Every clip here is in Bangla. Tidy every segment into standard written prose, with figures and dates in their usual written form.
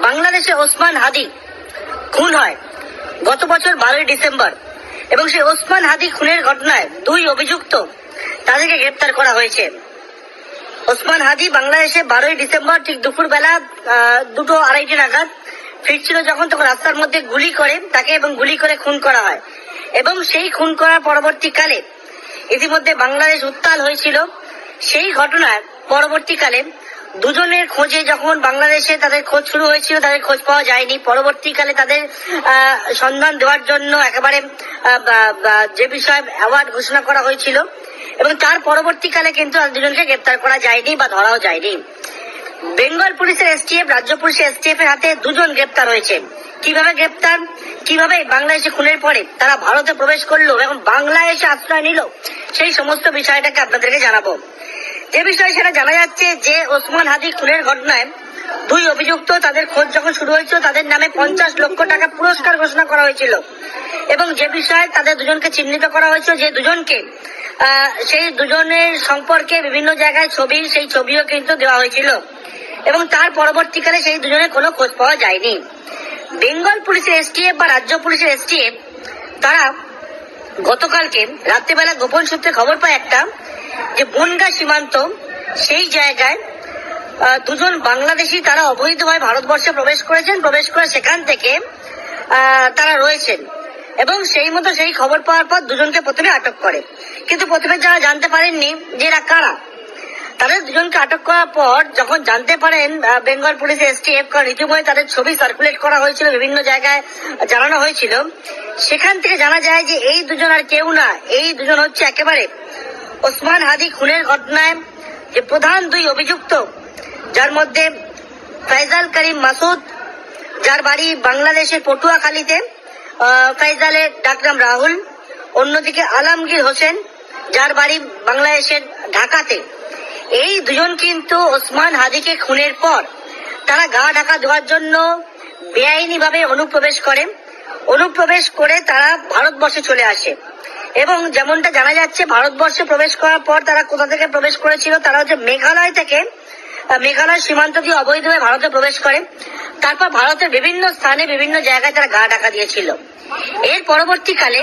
বাংলাদেশে ওসমান হাদি খুন হয় গত বছর 12ই ডিসেম্বর এবং সেই ওসমান হাদি খুনের ঘটনায় দুই অভিযুক্ত তাদেরকে গ্রেপ্তার করা হয়েছে। ওসমান হাদি বাংলাদেশে 12ই ডিসেম্বর ঠিক দুপুর বেলা 2:30 নাগাদ ফিরছিল যখন, তখন রাস্তার মধ্যে গুলি করে তাকে এবং গুলি করে খুন করা হয় এবং সেই খুন করার পরবর্তীকালে ইতিমধ্যে বাংলাদেশ উত্তাল হয়েছিল। সেই ঘটনার পরবর্তীকালে দুজনের খোঁজে যখন বাংলাদেশে তাদের খোঁজ শুরু হয়েছিল, তাদের খোঁজ পাওয়া যায়নি। পরবর্তীকালে তাদের সন্ধান দেওয়ার জন্য একেবারে যে বিষয়ে অ্যাওয়ার্ড ঘোষণা করা হয়েছিল এবং তার পরবর্তীকালে কিন্তু দুজনকে গ্রেপ্তার করা যায়নি বা ধরাও যায়নি। বেঙ্গল পুলিশের এসটিএফ, রাজ্য পুলিশের এসটিএফ এর হাতে দুজন গ্রেপ্তার হয়েছে। কিভাবে গ্রেপ্তার, কিভাবে বাংলাদেশে খুনের পরে তারা ভারতে প্রবেশ করলো এবং বাংলাদেশে আশ্রয় নিল, সেই সমস্ত বিষয়টাকে আপনাদেরকে জানাবো। যে বিষয় সেটা জানা যাচ্ছে যে ওসমান হাদি খুনের ঘটনায় দুই অভিযুক্ত, তাদের খোঁজ যখন শুরু হয়েছিল তাদের নামে 50 লক্ষ টাকা পুরস্কার ঘোষণা করা হয়েছিল এবং যে বিষয়ে তাদের দুজনকে চিহ্নিত করা হয়েছিল, যে দুজনকে সেই দুজনের সম্পর্কে বিভিন্ন জায়গায় ছবি, সেই ছবিও কিন্তু দেওয়া হয়েছিল এবং তার পরবর্তীকালে সেই দুজনের কোনো খোঁজ পাওয়া যায়নি। বেঙ্গল পুলিশের এসটিএফ বা রাজ্য পুলিশের এসটিএফ তারা গতকালকে রাত্রিবেলা গোপন সূত্রে খবর পায় একটা, যে বনগাঁ সীমান্ত সেই জায়গায় দুজন বাংলাদেশি তারা অবৈধভাবে ভারতবর্ষে প্রবেশ করেছেন, প্রবেশ করে সেখান থেকে তারা রয়েছেন এবং সেই মতো সেই খবর পাওয়ার পর দুজনকে প্রথমে আটক করে। কিন্তু প্রথমে যারা জানতে পারেননি যে এরা কারা, তাদের দুজনকে আটক করার পর যখন জানতে পারেন বেঙ্গল পুলিশের এসটিএফ, কারণ ইতিমধ্যে তাদের ছবি সার্কুলেট করা হয়েছিল, বিভিন্ন জায়গায় জানানো হয়েছিল, সেখান থেকে জানা যায় যে এই দুজন আর কেউ না, এই দুজন হচ্ছে একেবারে ওসমান হাদি খুনের ঘটনায় যে প্রধান দুই অভিযুক্ত, যার মধ্যে ফয়জাল করিম মাসুদ, যার বাড়ি বাংলাদেশের পটুয়াখালীতে, ফয়জালের ডাকনাম রাহুল, অন্যদিকে আলমগীর হোসেন, যার বাড়ি বাংলাদেশের ঢাকাতে। এই দুজন কিন্তু ওসমান হাদিকে খুনের পর তারা গা ঢাকা দেওয়ার জন্য বেআইনি ভাবে অনুপ্রবেশ করে তারা ভারতবর্ষে চলে আসে এবং যেমনটা জানা যাচ্ছে ভারতবর্ষে প্রবেশ করার পর তারা কোথা থেকে প্রবেশ করেছিল, তারা হচ্ছে মেঘালয় থেকে, মেঘালয় সীমান্ত দিয়ে অবৈধভাবে ভারতে প্রবেশ করে, তারপর ভারতের বিভিন্ন স্থানে বিভিন্ন জায়গায় তারা গা ঢাকা দিয়েছিল। এর পরবর্তীকালে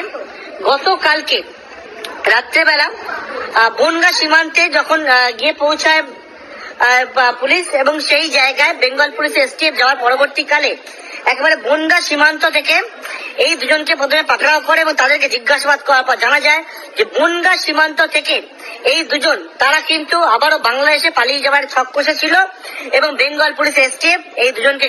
গতকালকে রাত্রেবেলা বনগাঁ সীমান্তে যখন গিয়ে পৌঁছায় পুলিশ এবং সেই জায়গায় বেঙ্গল পুলিশের এসটিএফ যাওয়ার পরবর্তীকালে একেবারে বনগাঁ সীমান্ত থেকে এই দুজনকে প্রথমে পাকড়াও করে এবং তাদেরকে জিজ্ঞাসাবাদ করার পর জানা যায় যে বনগাঁ সীমান্ত থেকে এই দুজন তারা কিন্তু আবারও বাংলাদেশে পালিয়ে যাওয়ার ছক কষেছিল এবং বেঙ্গল পুলিশের এসটিএফ এই দুজনকে